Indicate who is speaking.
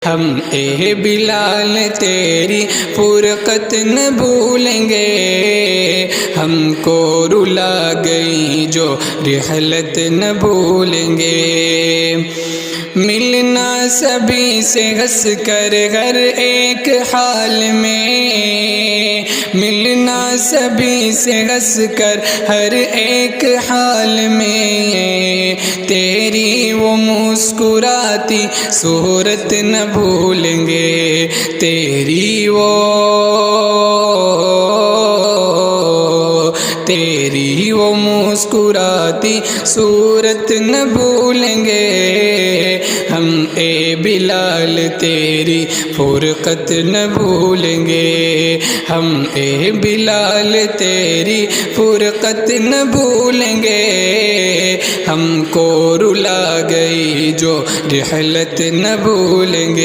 Speaker 1: ہم اے بلال تیری فرقت نہ بھولیں گے، ہم کو رلا گئی جو رحلت نہ بھولیں گے۔ ملنا سبھی سے ہنس کر ہر ایک حال میں، ملنا سبھی سے ہنس کر ہر ایک حال میں، تیری وہ مسکراتی صورت نہ بھولیں گے، تیری وہ مسکراتی صورت نہ بھولیں گے۔ ہم اے بلال تیری فرقت نہ بھولیں گے، ہم اے بلال تیری فرقت نہ بھولیں گے، ہم کو رلا گئی جو رحلت نہ بھولیں گے۔